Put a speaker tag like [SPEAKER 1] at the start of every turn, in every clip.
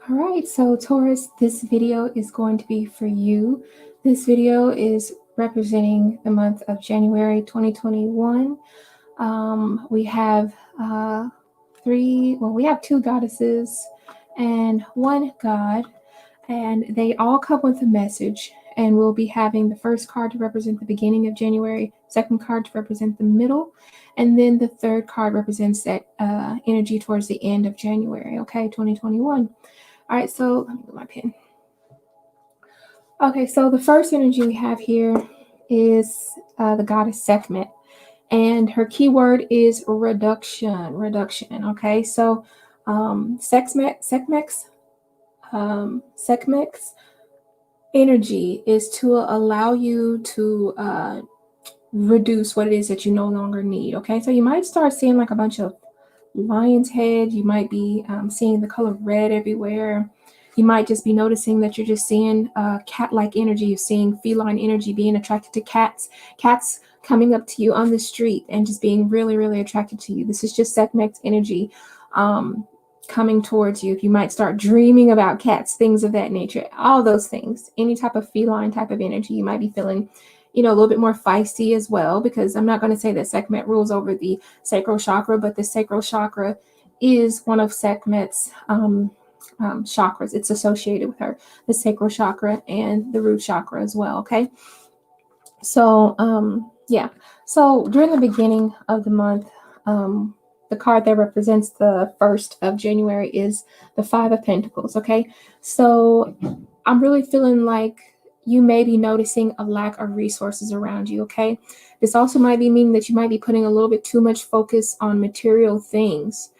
[SPEAKER 1] All right, so Taurus, this video is going to be for you. This video is representing the month of January 2021. We have we have two goddesses and one god, and they all come with a message. And we'll be having the first card to represent the beginning of January, second card to represent the middle, and then the third card represents that energy towards the end of January, okay, 2021. All right, so let me get my pen. Okay, so the first energy we have here is the goddess Sekhmet, and her keyword is reduction. Reduction. Okay, so Sekhmet's energy is to allow you to reduce what it is that you no longer need. Okay, so you might start seeing like a bunch of lion's head. You might be seeing the color red everywhere. You might just be noticing that you're just seeing cat-like energy. You're seeing feline energy, being attracted to cats coming up to you on the street and just being really, really attracted to you. This is just Sekhmet's energy coming towards you. You might start dreaming about cats, things of that nature, all those things, any type of feline type of energy. You might be feeling a little bit more feisty as well, because I'm not going to say that Sekhmet rules over the sacral chakra, but the sacral chakra is one of Sekhmet's chakras. It's associated with her, the sacral chakra and the root chakra as well. Okay. So, yeah. So during the beginning of the month, the card that represents the 1st of January is the Five of Pentacles. Okay. So I'm really feeling like you may be noticing a lack of resources around you. Okay. This also might be meaning that you might be putting a little bit too much focus on material things.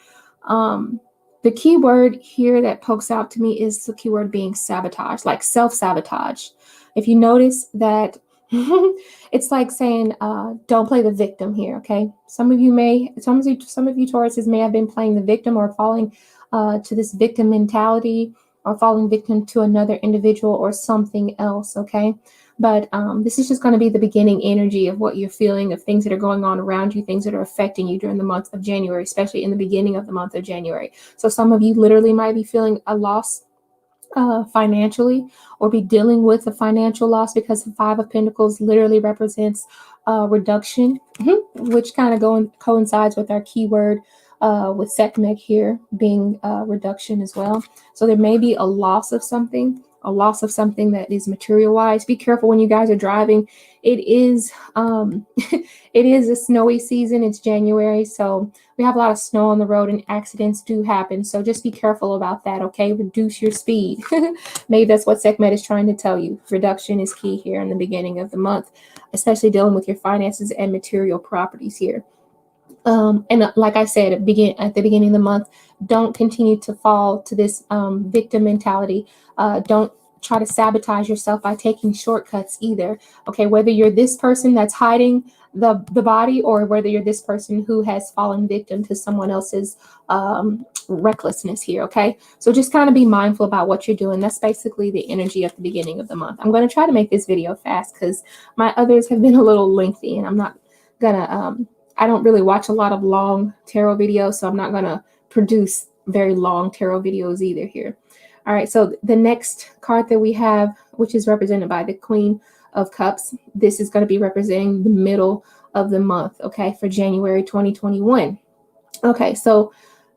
[SPEAKER 1] The key word here that pokes out to me is the keyword being sabotage, like self-sabotage. If you notice that it's like saying, don't play the victim here. Okay. Some of you Tauruses may have been playing the victim or falling to this victim mentality, or falling victim to another individual or something else. Okay. But this is just going to be the beginning energy of what you're feeling, of things that are going on around you, things that are affecting you during the month of January, especially in the beginning of the month of January. So some of you literally might be feeling a loss financially, or be dealing with a financial loss, because the Five of Pentacles literally represents reduction, which kind of coincides with our keyword with Sekhmet here being reduction as well. So there may be a loss of something, that is material wise. Be careful when you guys are driving. It is it is a snowy season. It's January, so we have a lot of snow on the road and accidents do happen. So just be careful about that. Okay, reduce your speed. Maybe that's what Sekhmet is trying to tell you. Reduction is key here in the beginning of the month, especially dealing with your finances and material properties here. And like I said at the beginning of the month, don't continue to fall to this victim mentality. Don't try to sabotage yourself by taking shortcuts either. Okay, whether you're this person that's hiding the body, or whether you're this person who has fallen victim to someone else's recklessness here. Okay, so just kind of be mindful about what you're doing. That's basically the energy at the beginning of the month. I'm going to try to make this video fast because my others have been a little lengthy, and I'm not gonna I don't really watch a lot of long tarot videos, so I'm not going to produce very long tarot videos either here. All right, so the next card that we have, which is represented by the Queen of Cups, this is going to be representing the middle of the month, okay, for January 2021. Okay, so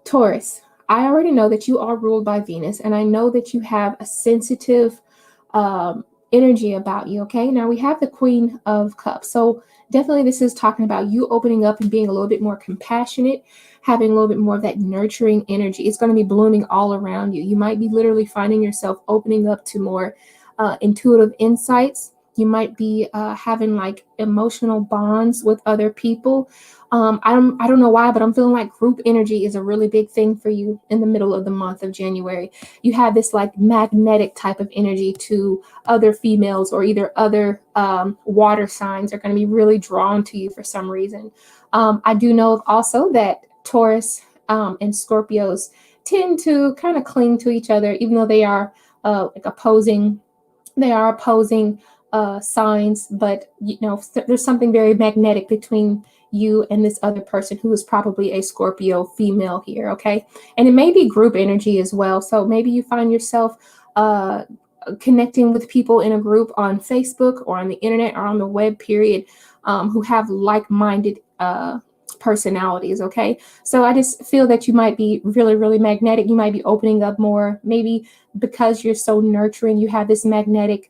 [SPEAKER 1] Taurus, I already know that you are ruled by Venus, and I know that you have a sensitive energy about you. Okay, now we have the Queen of Cups, so definitely this is talking about you opening up and being a little bit more compassionate, having a little bit more of that nurturing energy. It's going to be blooming all around you. You might be literally finding yourself opening up to more intuitive insights. You might be having like emotional bonds with other people. I don't know why, but I'm feeling like group energy is a really big thing for you in the middle of the month of January. You have this like magnetic type of energy to other females, or either other water signs are going to be really drawn to you for some reason. I do know also that Taurus and Scorpios tend to kind of cling to each other, even though they are like opposing. They are opposing signs, but there's something very magnetic between you and this other person who is probably a Scorpio female here, okay? And it may be group energy as well. So maybe you find yourself connecting with people in a group on Facebook or on the internet or on the web, period, who have like-minded personalities, okay? So I just feel that you might be really, really magnetic. You might be opening up more, maybe because you're so nurturing, you have this magnetic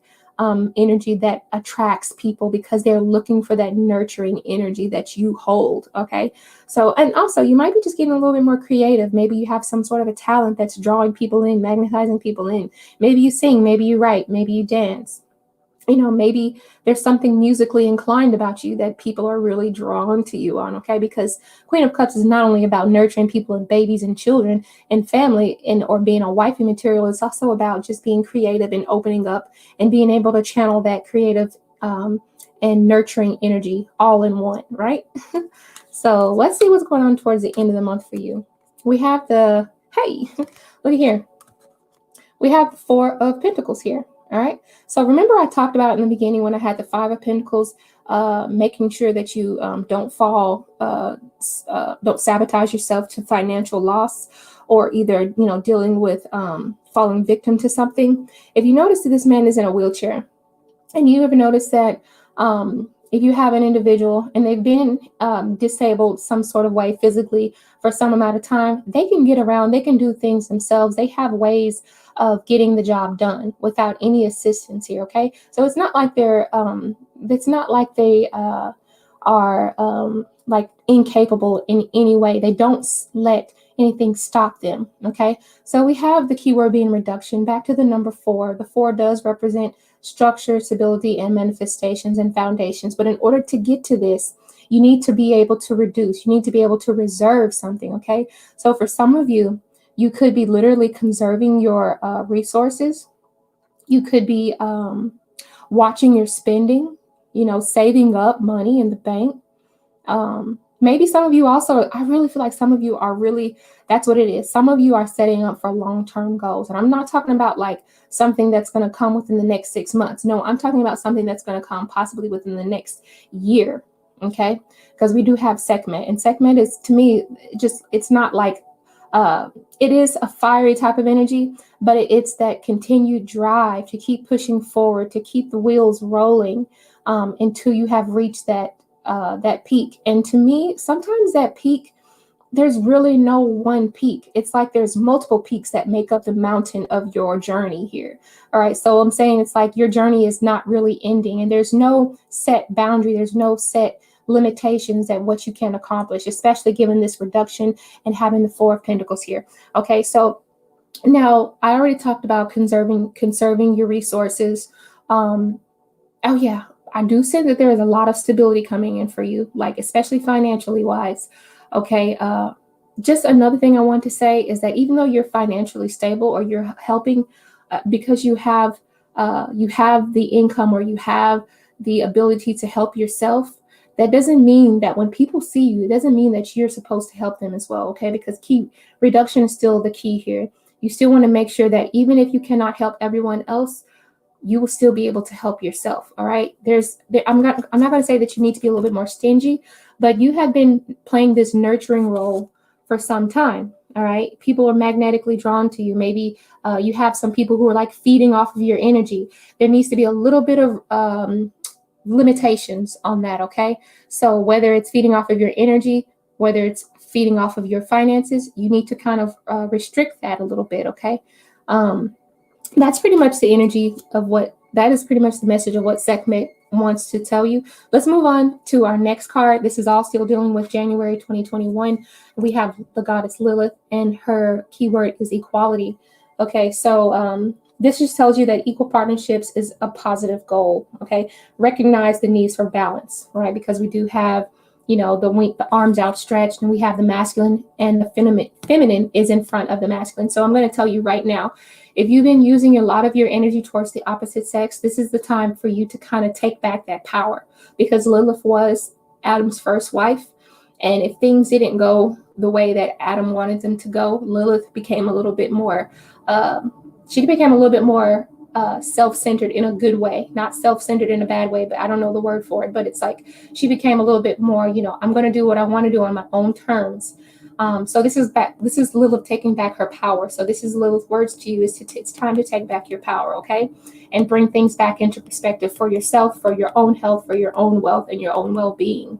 [SPEAKER 1] energy that attracts people because they're looking for that nurturing energy that you hold, okay? So, and also you might be just getting a little bit more creative. Maybe you have some sort of a talent that's drawing people in, magnetizing people in. Maybe you sing, maybe you write, maybe you dance. You know, maybe there's something musically inclined about you that people are really drawn to you on, okay? Because Queen of Cups is not only about nurturing people and babies and children and family and or being a wifey material, it's also about just being creative and opening up and being able to channel that creative and nurturing energy all in one, right? So let's see what's going on towards the end of the month for you. We have the, hey, look at here. We have the Four of Pentacles here. All right. So remember I talked about in the beginning when I had the Five of Pentacles, making sure that you don't don't sabotage yourself to financial loss or either, dealing with falling victim to something. If you notice that this man is in a wheelchair, and you ever notice that if you have an individual and they've been disabled some sort of way physically for some amount of time, they can get around, they can do things themselves. They have ways of getting the job done without any assistance here, okay? So it's not like they are like incapable in any way. They don't let anything stop them, okay? So we have the keyword being reduction. Back to the number 4. The 4 does represent structure, stability, and manifestations and foundations. But in order to get to this, you need to be able to reduce. You need to be able to reserve something, okay? So for some of you, you could be literally conserving your resources. You could be watching your spending, saving up money in the bank. Maybe some of you also, I really feel like some of you are really, that's what it is. Some of you are setting up for long-term goals. And I'm not talking about like something that's going to come within the next 6 months. No, I'm talking about something that's going to come possibly within the next year. Okay. Because we do have Sekhmet, and Sekhmet is, to me, it's not like, it is a fiery type of energy, but it's that continued drive to keep pushing forward, to keep the wheels rolling until you have reached that peak. And to me, sometimes that peak, there's really no one peak. It's like there's multiple peaks that make up the mountain of your journey here. All right. So I'm saying it's like your journey is not really ending, and there's no set boundary. There's no set limitations at what you can accomplish, especially given this reduction and having the 4 of Pentacles here. Okay. So now I already talked about conserving your resources. Oh yeah, I do say that there is a lot of stability coming in for you, like especially financially wise. Okay. Just another thing I want to say is that even though you're financially stable or you're helping because you have the income or you have the ability to help yourself, that doesn't mean that when people see you, it doesn't mean that you're supposed to help them as well. Okay. Because key reduction is still the key here. You still want to make sure that even if you cannot help everyone else, you will still be able to help yourself. All right. I'm not going to say that you need to be a little bit more stingy, but you have been playing this nurturing role for some time. All right. People are magnetically drawn to you. Maybe you have some people who are like feeding off of your energy. There needs to be a little bit of limitations on that. Okay. So whether it's feeding off of your energy, whether it's feeding off of your finances, you need to kind of restrict that a little bit. Okay. That's pretty much the energy of that is pretty much the message of what Sekhmet wants to tell you. Let's move on to our next card. This is all still dealing with January 2021. We have the goddess Lilith, and her keyword is equality. Okay, so this just tells you that equal partnerships is a positive goal. Okay, recognize the needs for balance, right? Because we do have, the arms outstretched, and we have the masculine, and the feminine is in front of the masculine. So I'm going to tell you right now, if you've been using a lot of your energy towards the opposite sex, this is the time for you to kind of take back that power, because Lilith was Adam's first wife. And if things didn't go the way that Adam wanted them to go, Lilith became a little bit more, self-centered in a good way, not self-centered in a bad way, but I don't know the word for it, but it's like she became a little bit more, I'm going to do what I want to do on my own terms. So this is Lilith taking back her power. So this is Lilith's words to you, it's time to take back your power, okay? And bring things back into perspective for yourself, for your own health, for your own wealth, and your own well-being.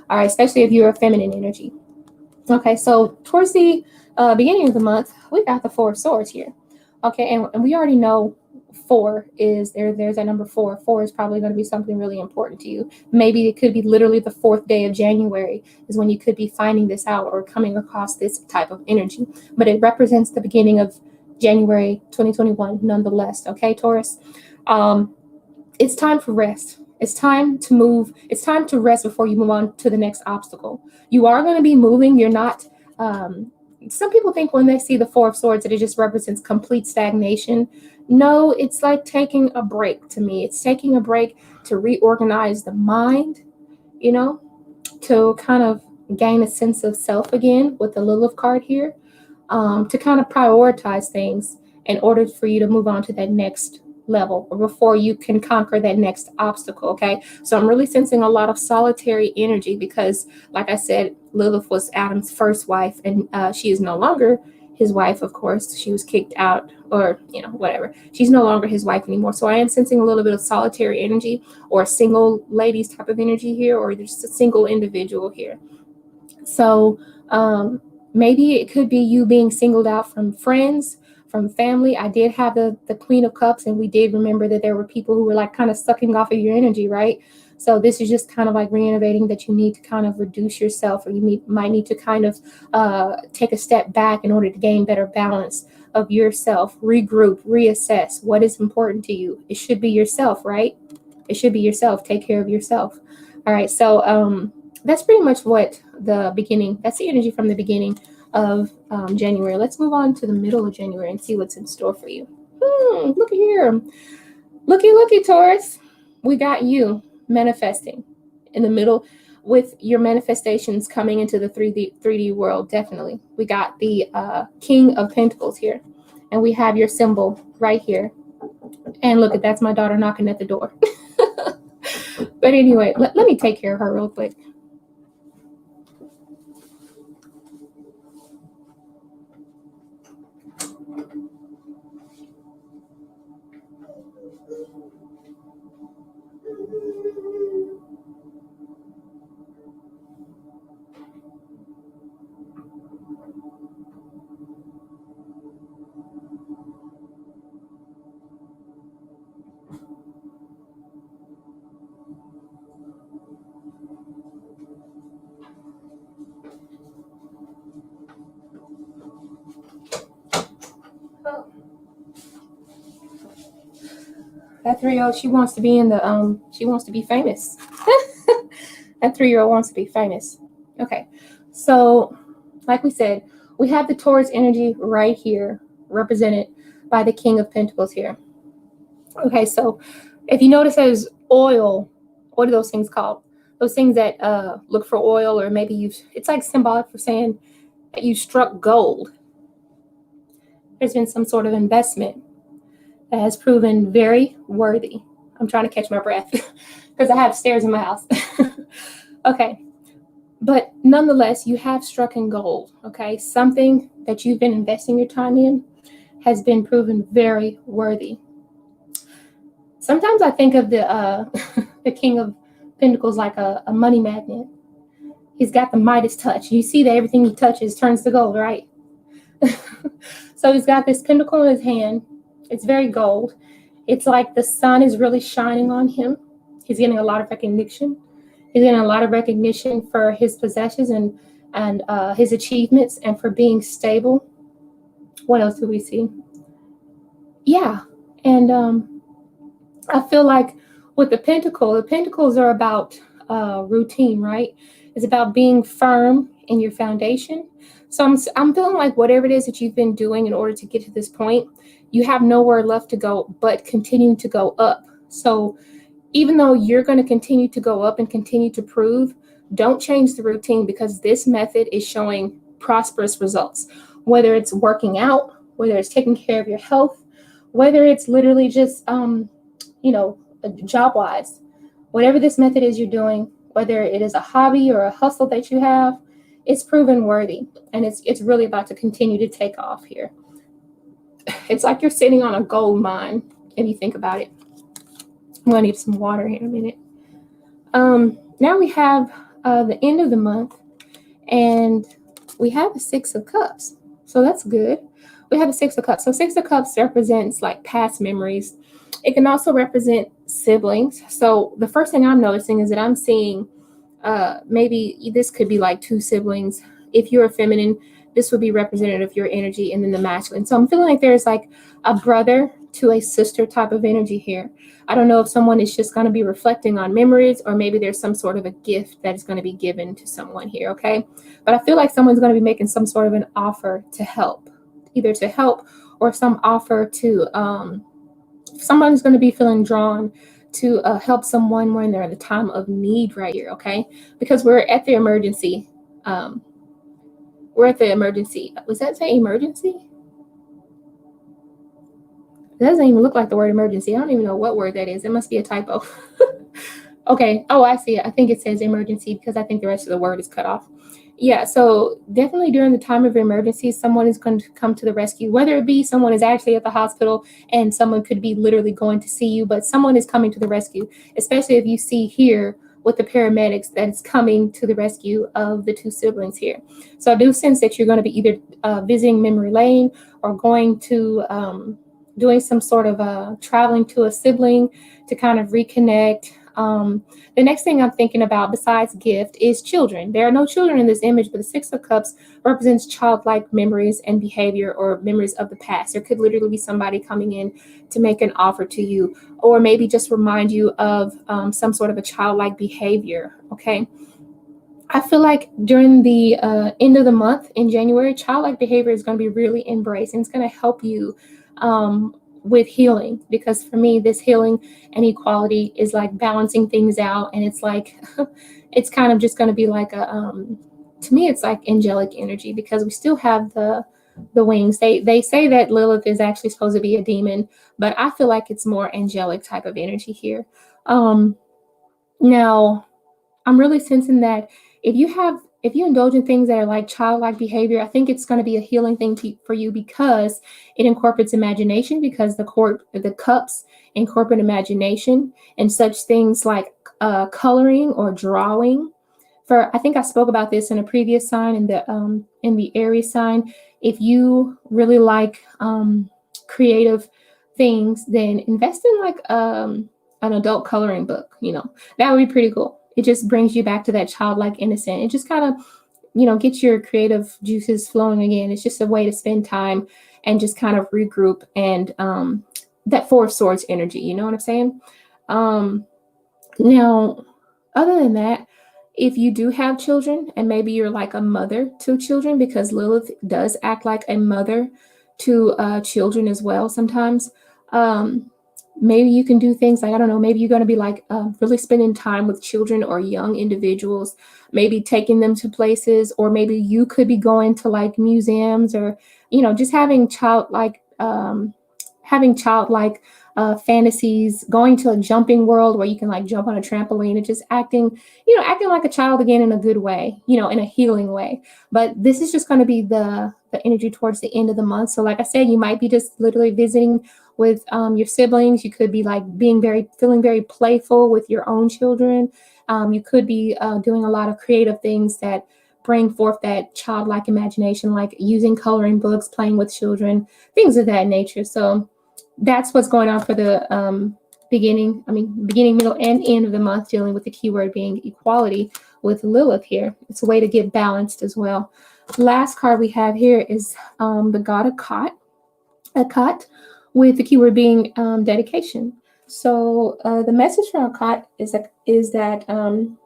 [SPEAKER 1] All right, especially if you're a feminine energy. Okay, so towards the beginning of the month, we got the Four of Swords here. Okay, and we already know four is there's that number four. Four is probably going to be something really important to you. Maybe it could be literally the 4th day of January is when you could be finding this out or coming across this type of energy. But it represents the beginning of January 2021 nonetheless. Okay, Taurus. It's time for rest. It's time to move. It's time to rest before you move on to the next obstacle. You are going to be moving. You're not. Some people think when they see the Four of Swords that it just represents complete stagnation. No, it's like taking a break to me. It's taking a break to reorganize the mind, to kind of gain a sense of self again with the Lilith card here, to kind of prioritize things in order for you to move on to that next level or before you can conquer that next obstacle. Okay, so I'm really sensing a lot of solitary energy because, like I said, Lilith was Adam's first wife, and she is no longer his wife. Of course, she was kicked out, or whatever. She's no longer his wife anymore. So I am sensing a little bit of solitary energy or single ladies type of energy here, or just a single individual here. So maybe it could be you being singled out from friends, from family. I did have the Queen of Cups, and we did remember that there were people who were like kind of sucking off of your energy, right? So this is just kind of like reinnovating that you need to kind of reduce yourself, or you might need to kind of take a step back in order to gain better balance of yourself, regroup, reassess what is important to you. It should be yourself, right? It should be yourself. Take care of yourself. All right. So that's pretty much what that's the energy from the beginning of January. Let's move on to the middle of January and see what's in store for you. Look at here. Looky, Taurus. We got you manifesting in the middle with your manifestations coming into the 3D world. Definitely. We got the King of Pentacles here, and we have your symbol right here. And look, that's my daughter knocking at the door. But anyway, let me take care of her real quick. That 3-year-old, she wants to be she wants to be famous. That 3-year-old wants to be famous. Okay, so like we said, we have the Taurus energy right here, represented by the King of Pentacles here. Okay, so if you notice there's oil, what are those things called? Those things that look for oil, or maybe it's like symbolic for saying that you struck gold. There's been some sort of investment that has proven very worthy. I'm trying to catch my breath because I have stairs in my house. Okay, but nonetheless, you have struck in gold. Okay, something that you've been investing your time in has been proven very worthy. Sometimes I think of the the King of Pentacles like a money magnet. He's got the Midas touch. You see that everything he touches turns to gold, right? So he's got this pentacle in his hand. It's very gold. It's like the sun is really shining on him. He's getting a lot of recognition. He's getting a lot of recognition for his possessions and his achievements, and for being stable. What else do we see? Yeah, and I feel like with the pentacles are about routine, right? It's about being firm in your foundation. So I'm feeling like whatever it is that you've been doing in order to get to this point, you have nowhere left to go but continuing to go up. So even though you're going to continue to go up and continue to prove, don't change the routine, because this method is showing prosperous results. Whether it's working out, whether it's taking care of your health, whether it's literally just, job wise, whatever this method is you're doing, whether it is a hobby or a hustle that you have, it's proven worthy, and it's really about to continue to take off here. It's like you're sitting on a gold mine if you think about it. I'm gonna need some water here in a minute. Now we have the end of the month, and we have the Six of Cups, so that's good. We have a Six of Cups. So Six of Cups represents like past memories. It can also represent siblings. So the first thing I'm noticing is that I'm seeing maybe this could be like two siblings. If you're a feminine, this would be representative of your energy, and then the masculine. So I'm feeling like there's like a brother to a sister type of energy here. I don't know if someone is just going to be reflecting on memories, or maybe there's some sort of a gift that is going to be given to someone here, okay? But I feel like someone's going to be making some sort of an offer to help, either to help or some offer to, someone's going to be feeling drawn to help someone when they're at a time of need right here, okay? Because we're at the emergency. We're at the emergency. Was that say emergency? It doesn't even look like the word emergency. I don't even know what word that is. It must be a typo. Okay. Oh, I see it. I think it says emergency because I think the rest of the word is cut off. Yeah, so definitely during the time of emergency, someone is going to come to the rescue, whether it be someone is actually at the hospital and someone could be literally going to see you, but someone is coming to the rescue, especially if you see here with the paramedics that it's coming to the rescue of the two siblings here. So I do sense that you're going to be either visiting memory lane or going to doing some sort of traveling to a sibling to kind of reconnect. The next thing I'm thinking about besides gift is children. There are no children in this image, but the Six of Cups represents childlike memories and behavior or memories of the past. There could literally be somebody coming in to make an offer to you, or maybe just remind you of some sort of a childlike behavior, okay? I feel like during the end of the month in January, childlike behavior is going to be really embraced, and it's going to help you with healing, because for me this healing and equality is like balancing things out, and it's like it's kind of just going to be like a to me it's like angelic energy, because we still have the wings. They say that Lilith is actually supposed to be a demon, but I feel like it's more angelic type of energy here. Now I'm really sensing that if you indulge in things that are like childlike behavior, I think it's going to be a healing thing for you, because it incorporates imagination, because the cups incorporate imagination and such things like coloring or drawing. I think I spoke about this in a previous sign, in the Aries sign. If you really like creative things, then invest in like an adult coloring book. That would be pretty cool. It just brings you back to that childlike innocent. It just kind of, gets your creative juices flowing again. It's just a way to spend time and just kind of regroup, and that Four of Swords energy. You know what I'm saying? Now, other than that, if you do have children, and maybe you're like a mother to children, because Lilith does act like a mother to children as well sometimes. Maybe you can do things like, I don't know, maybe you're going to be like really spending time with children or young individuals, maybe taking them to places, or maybe you could be going to like museums, or just having childlike fantasies, going to a jumping world where you can like jump on a trampoline, and just acting like a child again, in a good way, in a healing way. But this is just going to be the energy towards the end of the month. So like I said, you might be just literally visiting with your siblings. You could be like feeling very playful with your own children. You could be doing a lot of creative things that bring forth that childlike imagination, like using coloring books, playing with children, things of that nature. So that's what's going on for the beginning, middle, and end of the month, dealing with the keyword being equality with Lilith here. It's a way to get balanced as well. Last card we have here is the God of Akkat, with the keyword being dedication. So the message from Akkat is that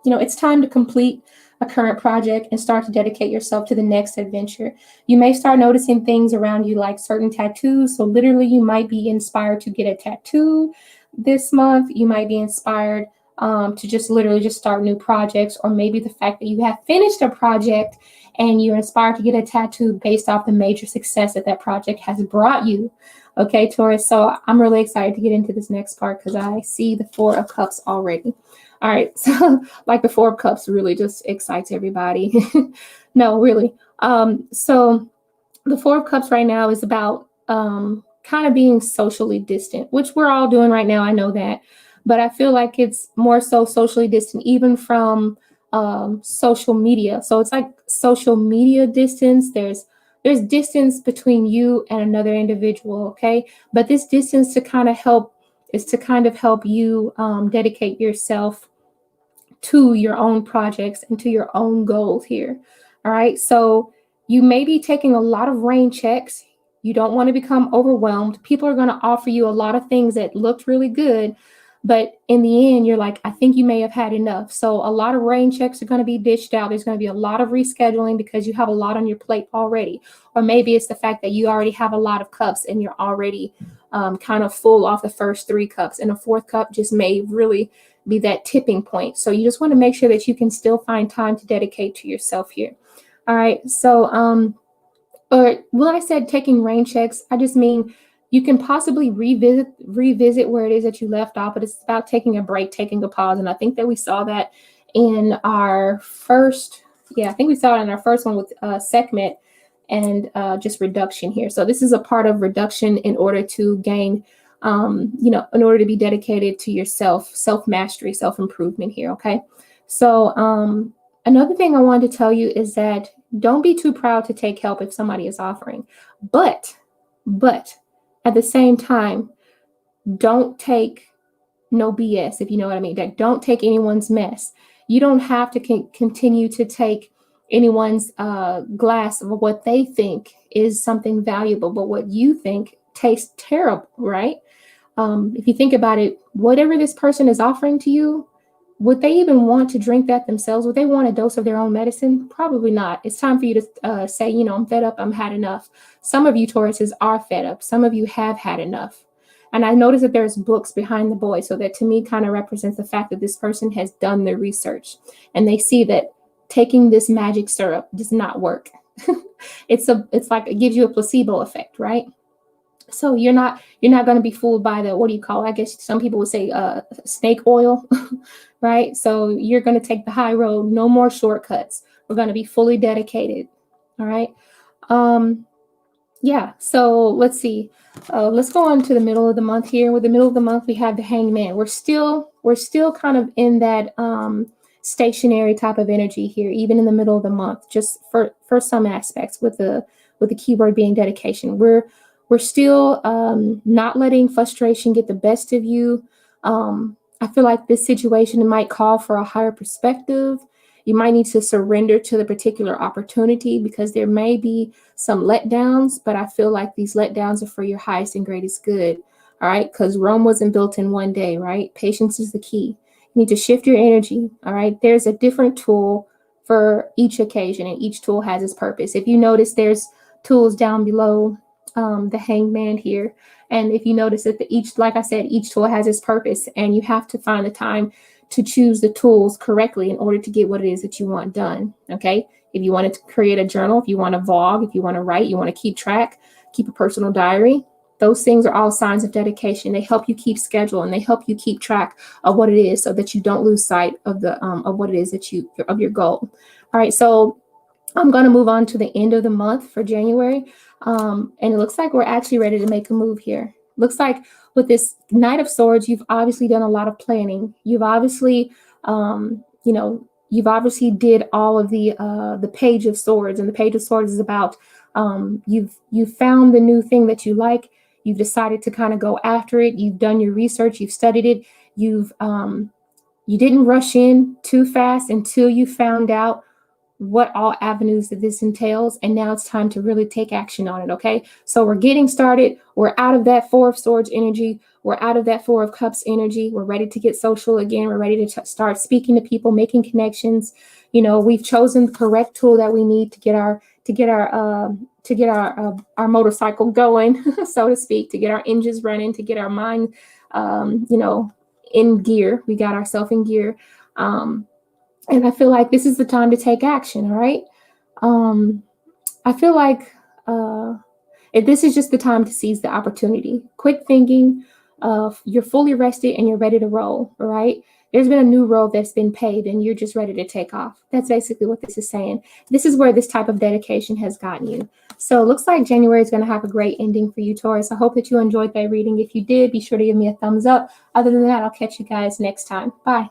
[SPEAKER 1] it's time to complete a current project and start to dedicate yourself to the next adventure. You may start noticing things around you, like certain tattoos. So literally, you might be inspired to get a tattoo this month. You might be inspired to just literally just start new projects, or maybe the fact that you have finished a project and you're inspired to get a tattoo based off the major success that that project has brought you. Okay, Taurus. So I'm really excited to get into this next part because I see the Four of Cups already. All right. So like the Four of Cups really just excites everybody. No, really. So the Four of Cups right now is about kind of being socially distant, which we're all doing right now. I know that. But I feel like it's more so socially distant, even from social media. So it's like social media distance. There's distance between you and another individual, okay? But this distance to kind of help is to kind of help you dedicate yourself to your own projects and to your own goals here. All right. So you may be taking a lot of rain checks. You don't want to become overwhelmed. People are going to offer you a lot of things that looked really good. But in the end, you're like, I think you may have had enough. So a lot of rain checks are going to be dished out. There's going to be a lot of rescheduling because you have a lot on your plate already. Or maybe it's the fact that you already have a lot of cups and you're already kind of full off the first three cups. And a fourth cup just may really be that tipping point. So you just want to make sure that you can still find time to dedicate to yourself here. All right. So, or when I said taking rain checks, I just mean you can possibly revisit where it is that you left off, but it's about taking a break, taking a pause. And I think that we saw that in our first, I think we saw it in our first one with segment and just reduction here. So this is a part of reduction in order to gain in order to be dedicated to yourself, self-mastery, self-improvement here, okay? So another thing I wanted to tell you is that don't be too proud to take help if somebody is offering. But at the same time, don't take no BS, if you know what I mean. Like, don't take anyone's mess. You don't have to continue to take anyone's glass of what they think is something valuable, but what you think tastes terrible, right? If you think about it, whatever this person is offering to you, would they even want to drink that themselves? Would they want a dose of their own medicine? Probably not. It's time for you to say, I'm fed up. I'm had enough. Some of you Tauruses are fed up. Some of you have had enough. And I noticed that there's books behind the boy. So that to me kind of represents the fact that this person has done their research and they see that taking this magic syrup does not work. It's like it gives you a placebo effect, right? So you're not going to be fooled by the, what do you call it? I guess some people would say snake oil, right? So you're going to take the high road, no more shortcuts. We're going to be fully dedicated. All right. So let's see. Let's go on to the middle of the month here. With the middle of the month, we have the Hangman. We're still kind of in that stationary type of energy here, even in the middle of the month, just for some aspects with the keyword being dedication. We're still not letting frustration get the best of you. I feel like this situation might call for a higher perspective. You might need to surrender to the particular opportunity because there may be some letdowns, but I feel like these letdowns are for your highest and greatest good. All right. Because Rome wasn't built in one day, right? Patience is the key. You need to shift your energy. All right. There's a different tool for each occasion and each tool has its purpose. If you notice, there's tools down below the Hangman here. And if you notice that like I said, each tool has its purpose and you have to find the time to choose the tools correctly in order to get what it is that you want done. Okay. If you wanted to create a journal, if you want to vlog, if you want to write, you want to keep track, keep a personal diary, those things are all signs of dedication. They help you keep schedule and they help you keep track of what it is so that you don't lose sight of of what it is that of your goal. All right. So I'm going to move on to the end of the month for January. And it looks like we're actually ready to make a move here. Looks like with this Knight of Swords, you've obviously done a lot of planning. You've obviously, you've obviously did all of the Page of Swords, and the Page of Swords is about you've found the new thing that you like. You've decided to kind of go after it. You've done your research. You've studied it. You didn't rush in too fast until you found out what all avenues that this entails. And now it's time to really take action on it. Okay. So we're getting started. We're out of that Four of Swords energy. We're out of that Four of Cups energy. We're ready to get social again. We're ready to start speaking to people, making connections. We've chosen the correct tool that we need to get our motorcycle going, so to speak, to get our engines running, to get our mind, in gear. We got ourselves in gear. And I feel like this is the time to take action. All right. I feel like if this is just the time to seize the opportunity. Quit thinking you're fully rested and you're ready to roll, all right? There's been a new road that's been paved and you're just ready to take off. That's basically what this is saying. This is where this type of dedication has gotten you. So it looks like January is going to have a great ending for you, Taurus. I hope that you enjoyed that reading. If you did, be sure to give me a thumbs up. Other than that, I'll catch you guys next time. Bye.